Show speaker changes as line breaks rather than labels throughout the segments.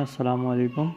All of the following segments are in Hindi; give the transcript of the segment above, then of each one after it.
अस्सलाम वालेकुम।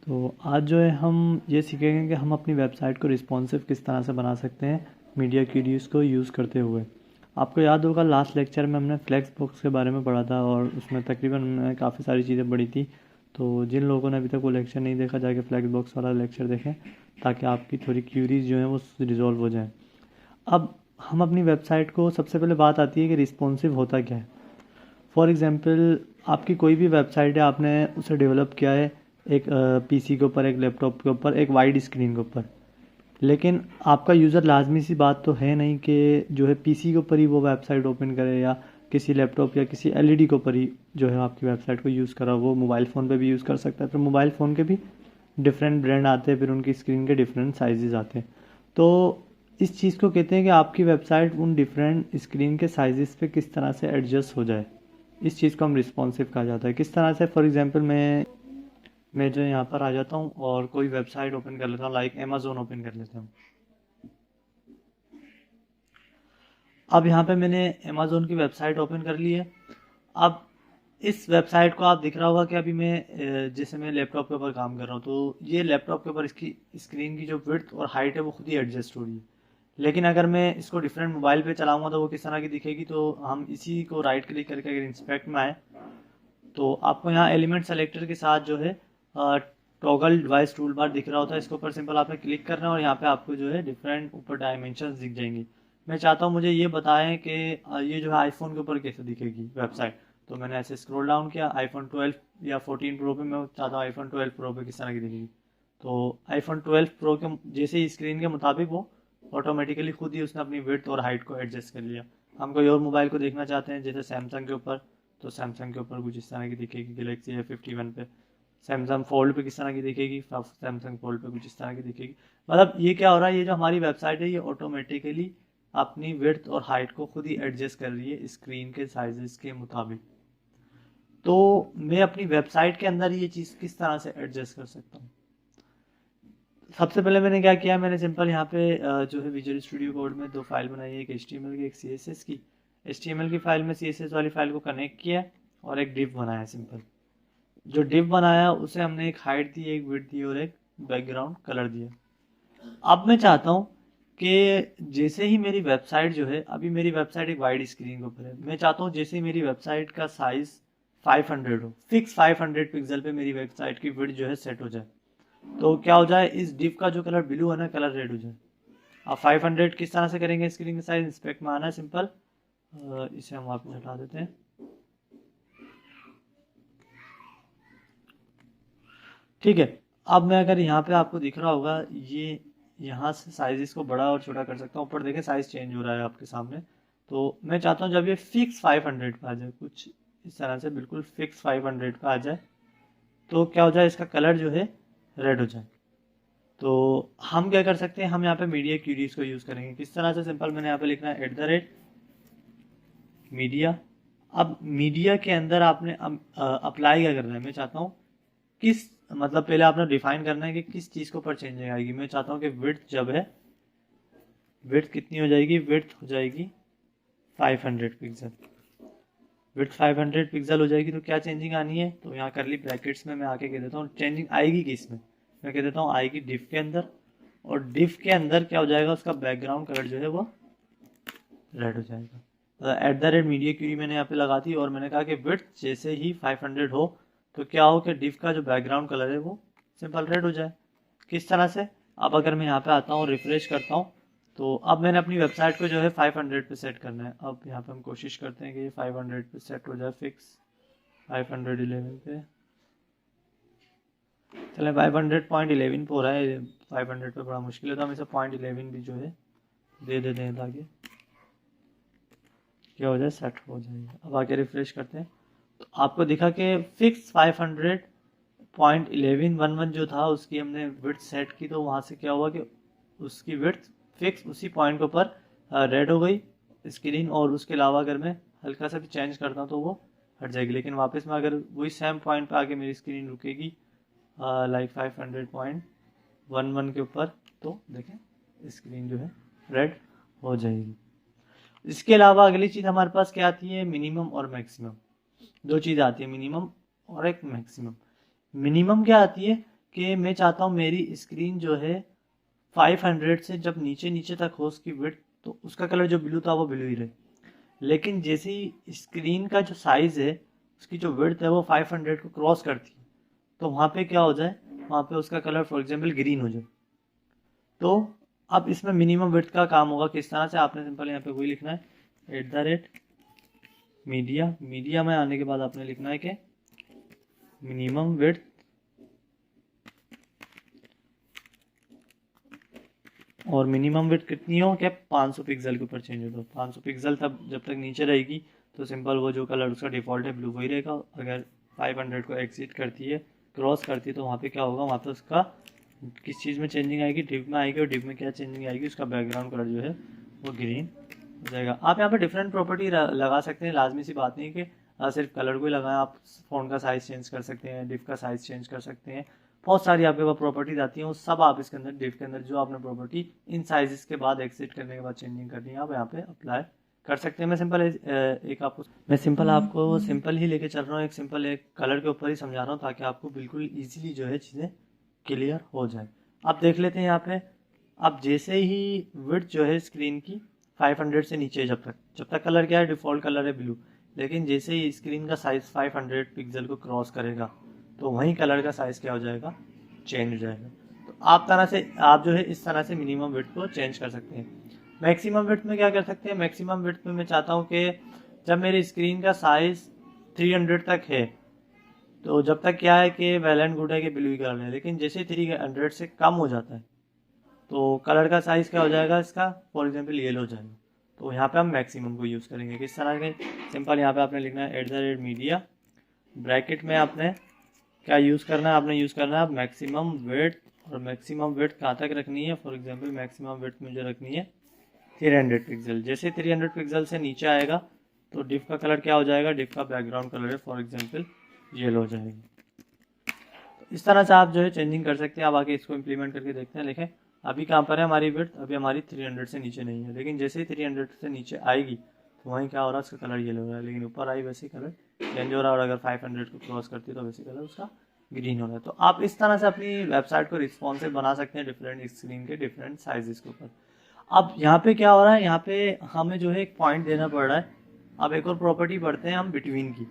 तो आज जो है हम ये सीखेंगे कि हम अपनी वेबसाइट को रिस्पॉन्सिव किस तरह से बना सकते हैं मीडिया क्यूरीज को यूज़ करते हुए। आपको याद होगा लास्ट लेक्चर में हमने फ्लेक्स बॉक्स के बारे में पढ़ा था और उसमें तकरीबन हमने काफ़ी सारी चीज़ें पढ़ी थी। तो जिन लोगों ने अभी तक वो लेक्चर नहीं देखा जाके फ्लेक्स बॉक्स वाला लेक्चर देखें ताकि आपकी थोड़ी क्यूरीज जो हैं वो रिजॉल्व हो जाएँ। अब हम अपनी वेबसाइट को सबसे पहले बात आती है कि रिस्पॉन्सिव होता क्या है। फॉर एग्ज़ाम्पल आपकी कोई भी वेबसाइट है, आपने उसे डेवलप किया है एक पीसी के ऊपर, एक लैपटॉप के ऊपर, एक वाइड स्क्रीन के ऊपर, लेकिन आपका यूज़र लाजमी सी बात तो है नहीं कि जो है पीसी के ऊपर ही वो वेबसाइट ओपन करे या किसी लैपटॉप या किसी एलईडी के ऊपर ही जो है आपकी वेबसाइट को यूज़ करा। वो मोबाइल फ़ोन पे भी यूज़ कर सकता है। फिर मोबाइल फ़ोन के भी डिफरेंट ब्रांड आते हैं, फिर उनकी स्क्रीन के डिफरेंट साइजेस आते हैं। तो इस चीज़ को कहते हैं कि आपकी वेबसाइट उन डिफरेंट स्क्रीन के साइजेस पे किस तरह से एडजस्ट हो जाए। इस चीज़ को हम रिस्पॉन्सिव कहा जाता है। किस तरह से, फॉर एग्जांपल मैं जो यहाँ पर आ जाता हूँ और कोई वेबसाइट ओपन कर लेता हूँ, लाइक अमेज़ोन ओपन कर लेता हूँ। अब यहाँ पे मैंने अमेज़ोन की वेबसाइट ओपन कर ली है। अब इस वेबसाइट को आप दिख रहा होगा कि अभी जैसे मैं लैपटॉप के ऊपर काम कर रहा हूँ, तो ये लैपटॉप के ऊपर इसकी स्क्रीन की जो विड्थ और हाइट है वो खुद ही एडजस्ट हो रही है। लेकिन अगर मैं इसको डिफरेंट मोबाइल पे चलाऊंगा तो वो किस तरह की दिखेगी। तो हम इसी को राइट क्लिक करके अगर इंस्पेक्ट में आए तो आपको यहाँ एलिमेंट सेलेक्टर के साथ जो है टॉगल डिवाइस टूल बार दिख रहा होता है। इसके ऊपर सिंपल आपने क्लिक करना है और यहाँ पे आपको जो है डिफरेंट ऊपर डायमेंशन दिख जाएंगी। मैं चाहता हूँ मुझे ये बताएं कि ये जो है आईफोन के ऊपर कैसे दिखेगी वेबसाइट। तो मैंने ऐसे स्क्रॉल डाउन किया, आईफोन 12 या 14 प्रो पे मैं चाहता हूँ आईफोन 12 प्रो पे किस तरह की दिखेगी। तो आईफोन 12 प्रो के जैसे ही स्क्रीन के मुताबिक वो ऑटोमेटिकली खुद ही उसने अपनी विड्थ और हाइट को एडजस्ट कर लिया। हम कोई और मोबाइल को देखना चाहते हैं जैसे सैमसंग के ऊपर, तो सैमसंग के ऊपर कुछ इस तरह की दिखेगी गैलेक्सी A51 पे। सैमसंग फोल्ड पे किस तरह की दिखेगी, सैमसंग फोल्ड पे कुछ इस तरह की दिखेगी। मतलब ये क्या हो रहा है, ये जो हमारी वेबसाइट है ये ऑटोमेटिकली अपनी विड्थ और हाइट को खुद ही एडजस्ट कर रही है स्क्रीन के साइजेस के मुताबिक। तो मैं अपनी वेबसाइट के अंदर ये चीज़ किस तरह से एडजस्ट कर सकता हूँ। सबसे पहले मैंने क्या किया, मैंने सिंपल यहाँ पे जो है विजुअल स्टूडियो कोड में दो फाइल बनाई है, एक HTML की, एक CSS की। HTML की फाइल में CSS वाली फाइल को कनेक्ट किया और एक डिव बनाया सिंपल। जो डिव बनाया उसे हमने एक हाइट दी, एक विड्थ दी और एक बैकग्राउंड कलर दिया। अब मैं चाहता हूँ कि जैसे ही मेरी वेबसाइट जो है, अभी मेरी वेबसाइट एक वाइड स्क्रीन के ऊपर है, मैं चाहता हूँ जैसे ही मेरी वेबसाइट का साइज 500 हो, फिक्स 500 पिक्सल पे मेरी वेबसाइट की विड्थ जो है सेट हो जाए। तो क्या हो जाए, इस डिव का जो कलर ब्लू है ना, कलर रेड हो जाए। अब 500 किस तरह से करेंगे, स्क्रीन के साइज इंस्पेक्ट में आना है सिंपल, इसे हम वापस हटा देते हैं। ठीक है। अब मैं अगर यहाँ पे आपको दिख रहा होगा, ये यहाँ से साइज इसको बड़ा और छोटा कर सकता हूँ। ऊपर देखें साइज चेंज हो रहा है आपके सामने। तो मैं चाहता हूँ जब ये फिक्स 500 पे आ जाए, कुछ इस तरह से बिल्कुल फिक्स 500 पे आ जाए, तो क्या हो जाए, इसका कलर जो है रेड हो जाए। तो हम क्या कर सकते हैं, हम यहाँ पे मीडिया क्यूरीज को यूज़ करेंगे। किस तरह से, सिंपल मैंने यहाँ पे लिखना है @मीडिया। अब मीडिया के अंदर आपने अप्लाई क्या करना है, मैं चाहता हूँ किस, मतलब पहले आपने डिफाइन करना है कि किस चीज़ के ऊपर चेंज आएगी। मैं चाहता हूँ कि विड्थ जब है, विड्थ कितनी हो जाएगी, विड्थ हो जाएगी 500 पिक्सल। विड्थ 500 पिक्सल हो जाएगी तो क्या चेंजिंग आनी है, तो यहाँ करली ब्रैकेट्स में मैं आके कह देता हूँ चेंजिंग आएगी किस में, मैं कह देता हूँ आएगी डिफ के अंदर। और डिफ के अंदर क्या हो जाएगा, उसका बैकग्राउंड कलर जो है वो रेड हो जाएगा। @मीडिया क्यूरी मैंने यहाँ पे लगा दी और मैंने कहा कि विड्थ जैसे ही 500 हो तो क्या हो कि डिफ का जो बैकग्राउंड कलर है वो सिंपल रेड हो जाए। किस तरह से, अब अगर मैं यहाँ पे आता हूँ रिफ्रेश करता हूँ, तो अब मैंने अपनी वेबसाइट को जो है 500 पे सेट करना है। अब यहाँ पे हम कोशिश करते हैं कि ये 500 पे सेट हो जाए फिक्स 511 पे। चले 500.11 पे हो रहा है, 500 पे बड़ा मुश्किल है, तो हम इसे 0.11 भी जो है दे देते हैं ताकि क्या हो जाए, सेट हो जाएगा। अब आके रिफ्रेश करते हैं तो आपको दिखा कि फिक्स 500.1111 जो था उसकी हमने विड्थ सेट की, तो वहाँ से क्या हुआ कि उसकी विड्थ फिक्स उसी पॉइंट के ऊपर रेड हो गई स्क्रीन। और उसके अलावा अगर मैं हल्का सा भी चेंज करता हूँ तो वो हट जाएगी। लेकिन वापस में अगर वही सेम पॉइंट पे आके मेरी स्क्रीन रुकेगी लाइक 500.11 के ऊपर, तो देखें स्क्रीन जो है रेड हो जाएगी। इसके अलावा अगली चीज़ हमारे पास क्या आती है, मिनिमम और मैक्सिमम। दो चीज़ आती है, मिनिमम और एक मैक्सिमम। मिनिमम क्या आती है कि मैं चाहता हूँ मेरी स्क्रीन जो है 500 से जब नीचे नीचे तक हो उसकी विड्थ, तो उसका कलर जो ब्लू था वो ब्लू ही रहे। लेकिन जैसे ही स्क्रीन का जो साइज़ है उसकी जो विड्थ है वो 500 को क्रॉस करती है, तो वहाँ पे क्या हो जाए, वहाँ पे उसका कलर फॉर एग्जांपल ग्रीन हो जाए। तो अब इसमें मिनिमम विड्थ का काम होगा किस तरह से, आपने सिंपल यहाँ पे वही लिखना है मीडिया। मीडिया में आने के बाद आपने लिखना है कि मिनिमम विड्थ और मिनिमम विड्थ कितनी हो, क्या 500 पिक्सल के ऊपर चेंज हो। तो 500 पिक्सल तब जब तक नीचे रहेगी तो सिंपल वो जो कलर उसका डिफ़ॉल्ट है ब्लू वही रहेगा। अगर 500 को एक्सीड करती है, क्रॉस करती है, तो वहाँ पे क्या होगा, वहाँ पे उसका किस चीज़ में चेंजिंग आएगी, डिप में आएगी। और डिप में क्या चेंजिंग आएगी, उसका बैकग्राउंड कलर जो है वो ग्रीन हो जाएगा। आप यहाँ पे डिफरेंट प्रॉपर्टी लगा सकते हैं, लाजमी सी बात नहीं कि सिर्फ कलर को ही लगाएं। आप फ़ॉन्ट का साइज़ चेंज कर सकते हैं, डिफ का साइज़ चेंज कर सकते हैं, बहुत सारी आपके पास प्रॉपर्टीज आती हैं, वो सब आप इसके अंदर डिफ के अंदर जो आपने प्रॉपर्टी इन साइजेस के बाद एक्सिट करने के बाद चेंजिंग करनी है आप यहाँ पे अप्लाई कर सकते हैं। मैं सिंपल आपको सिंपल ही लेके चल रहा हूँ, एक कलर के ऊपर ही समझा रहा हूँ ताकि आपको बिल्कुल ईजिली जो है चीज़ें क्लियर हो जाए। आप देख लेते हैं यहाँ पे, अब जैसे ही विड्थ जो है स्क्रीन की 500 से नीचे, जब तक कलर क्या है, डिफ़ॉल्ट कलर है ब्लू, लेकिन जैसे ही स्क्रीन का साइज़ 500 पिक्सल को क्रॉस करेगा तो वहीं कलर का साइज़ क्या हो जाएगा, चेंज हो जाएगा। तो आप जो है इस तरह से मिनिमम विड्थ को चेंज कर सकते हैं। मैक्सिमम विड्थ में क्या कर सकते हैं, मैक्सिमम विड्थ में मैं चाहता हूँ कि जब मेरी स्क्रीन का साइज़ 300 तक है, तो जब तक क्या है कि वेल एंड गुड है कि ब्लू कलर है, लेकिन जैसे 300 से कम हो जाता है तो कलर का साइज़ क्या हो जाएगा इसका, फॉर एग्जांपल येलो हो जाएगा। तो यहाँ पे हम मैक्सिमम को यूज़ करेंगे किस तरह के, सिंपल यहाँ पे आपने लिखना है @मीडिया, ब्रैकेट में आपने क्या यूज़ करना है, आपने यूज़ करना है मैक्सिमम विड्थ। और मैक्सिमम विड्थ कहाँ तक रखनी है, फॉर एग्जांपल मैक्सिमम विड्थ मुझे रखनी है 300 पिक्सल। जैसे 300 पिक्सल से नीचे आएगा तो डिफ का कलर क्या हो जाएगा, डिफ का बैकग्राउंड कलर है फॉर एग्जांपल येलो हो जाएगा। तो इस तरह से आप जो है चेंजिंग कर सकते हैं। आप आगे इसको इम्प्लीमेंट करके देखते हैं। देखें अभी कहाँ पर है हमारी विड्थ, अभी हमारी 300 से नीचे नहीं है, लेकिन जैसे ही 300 से नीचे आएगी तो वहीं क्या हो रहा है, उसका कलर येलो हो रहा है, लेकिन ऊपर आई वैसे कलर चेंज हो रहा है। और अगर 500 को क्रॉस करती है तो वैसे कलर उसका ग्रीन हो रहा है। तो आप इस तरह से अपनी वेबसाइट को रिस्पॉन्सिव बना सकते हैं डिफरेंट स्क्रीन के डिफरेंट साइजेस के ऊपर। अब यहाँ पे क्या हो रहा है, यहाँ पे हमें जो है एक पॉइंट देना पड़ रहा है। अब एक और प्रॉपर्टी पढ़ते हैं हम बिटवीन की,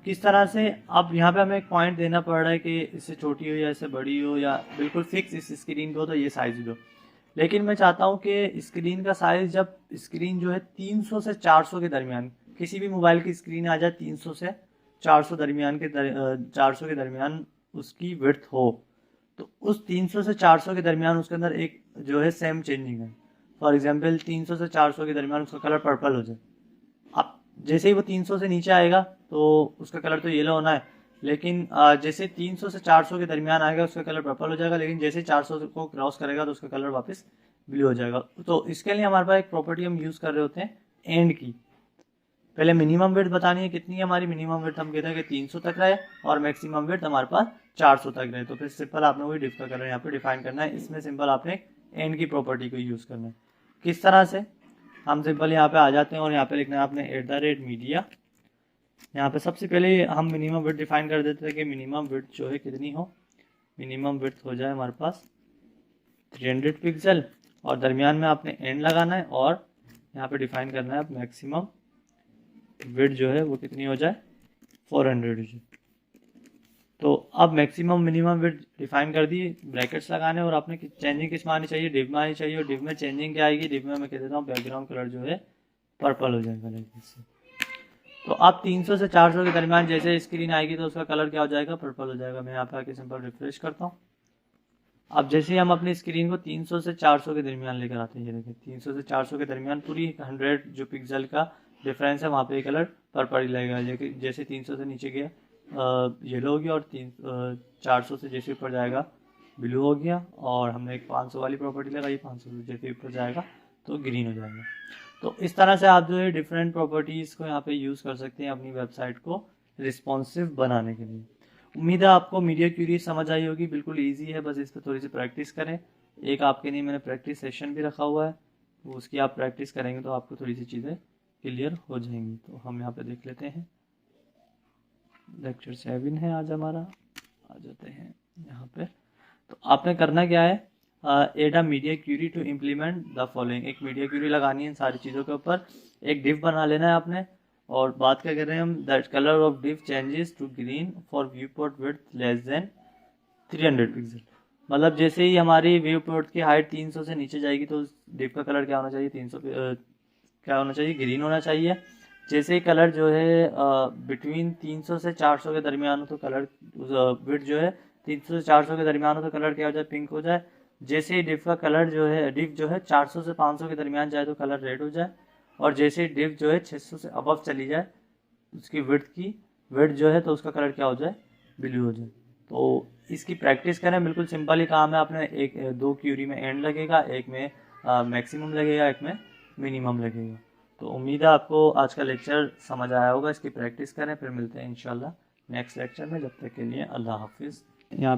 किस तरह से। अब यहाँ पे हमें एक पॉइंट देना पड़ रहा है कि इससे छोटी हो या इससे बड़ी हो या बिल्कुल फिक्स इस स्क्रीन को तो ये साइज दो। लेकिन मैं चाहता हूँ कि स्क्रीन का साइज, जब स्क्रीन जो है 300 से 400 के दरमियान, किसी भी मोबाइल की स्क्रीन आ जाए 300 से 400 400 के दरमियान उसकी विड्थ हो, तो उस 300 से 400 के दरमियान उसके अंदर एक जो है सेम चेंजिंग है। फॉर एग्जांपल 300 से 400 के दरमियान उसका कलर पर्पल हो जाए। अब जैसे ही वो 300 से नीचे आएगा तो उसका कलर तो येलो होना है, लेकिन जैसे 300 से 400 के दरमियान आएगा उसका कलर पर्पल हो जाएगा, लेकिन जैसे 400 को क्रॉस करेगा तो उसका कलर वापस ब्लू हो जाएगा। तो इसके लिए हमारे पास एक प्रॉपर्टी हम यूज़ कर रहे होते हैं एंड की। पहले मिनिमम विड्थ बतानी है कितनी है हमारी, मिनिमम विड्थ हम कहते हैं कि 300 तक रहे और मैक्सिमम विड्थ हमारे पास 400 तक रहे। तो फिर सिंपल आपने वही डिफ का कलर यहाँ पे डिफाइन करना है। इसमें सिंपल आपने एंड की प्रॉपर्टी को यूज़ करना है। किस तरह से, हम सिंपल यहाँ पे आ जाते हैं और यहाँ पे लिखना है आपने @मीडिया। यहाँ पे सबसे पहले हम मिनिमम विड्थ डिफाइन कर देते हैं कि मिनिमम विड्थ जो है कितनी हो, मिनिमम विड्थ हो जाए हमारे पास 300 पिक्सल और दरमियान में आपने एंड लगाना है और यहाँ पे डिफाइन करना है मैक्सिमम विड्थ जो है वो कितनी हो जाए 400 हो जाए। तो अब मैक्सिमम मिनिमम विड्थ डिफाइन कर दी, ब्रैकेट्स लगाने, और आपने चेंजिंग किस में आनी चाहिए, डिव में आनी चाहिए। और डिव में चेंजिंग क्या आएगी, डिव में मैं कह देता हूँ बैकग्राउंड कलर जो है पर्पल हो जाएगा लाइक इससे। तो अब 300 से 400 के दरमियान जैसे स्क्रीन आएगी तो उसका कलर क्या हो जाएगा, पर्पल हो जाएगा। मैं यहाँ पे आके सिंपल रिफ्रेश करता हूँ। अब जैसे हम अपनी स्क्रीन को 300 से 400 के दरमियान लेकर आते हैं, ये देखिए 300 से 400 के दरमियान पूरी 100 जो पिक्सल का डिफरेंस है वहाँ पे कलर पर्पल ही लगेगा। जैसे 300 से नीचे गया येलो हो गया और 400 से जैसे ऊपर जाएगा ब्लू हो गया। और हमने एक 500 वाली प्रॉपर्टी लगाई, 500 से जैसे ऊपर जाएगा तो ग्रीन हो जाएगा। तो इस तरह से आप जो है डिफरेंट प्रॉपर्टीज़ को यहाँ पे यूज़ कर सकते हैं अपनी वेबसाइट को रिस्पॉन्सिव बनाने के लिए। उम्मीद है आपको मीडिया क्यूरी समझ आई होगी, बिल्कुल इजी है, बस इस पर थोड़ी सी प्रैक्टिस करें। एक आपके लिए मैंने प्रैक्टिस सेशन भी रखा हुआ है, तो उसकी आप प्रैक्टिस करेंगे तो आपको थोड़ी सी चीज़ें क्लियर हो जाएंगी। तो हम यहाँ पे देख लेते हैं, लेक्चर 7 है आज हमारा। आ जाते हैं यहाँ पे। तो आपने करना क्या है, add a media query to implement the following, एक मीडिया क्यूरी लगानी है इन सारी चीज़ों के ऊपर, एक डिव बना लेना है आपने। और बात क्या कर रहे हैं हम, that colour of div changes to green for viewport width less than 300 pixel. मतलब जैसे ही हमारी व्यू पोर्ट की हाइट 300 से नीचे जाएगी तो डिव का कलर क्या होना चाहिए, 300 क्या होना चाहिए, ग्रीन होना चाहिए। जैसे ही कलर जो है बिटवीन 300 से 400 के दरमियान हो तो कलर विड्थ जो है 300 से 400 के दरमियान हो तो कलर क्या हो जाए, पिंक हो जाए। जैसे ही डिव का कलर जो है, डिव जो है 400 से 500 के दरमियान जाए तो कलर रेड हो जाए। और जैसे ही डिव जो है 600 से अबव चली जाए, उसकी विड्थ जो है तो उसका कलर क्या हो जाए, ब्लू हो जाए। तो इसकी प्रैक्टिस करें, बिल्कुल सिंपल ही काम है। आपने एक दो क्यूरी में एंड लगेगा, एक में मैक्सिमम लगेगा, एक में मिनिमम लगेगा। तो उम्मीद है आपको आज का लेक्चर समझ आया होगा। इसकी प्रैक्टिस करें, फिर मिलते हैं इंशाल्लाह नेक्स्ट लेक्चर में। जब तक के लिए अल्लाह हाफिज़। यहाँ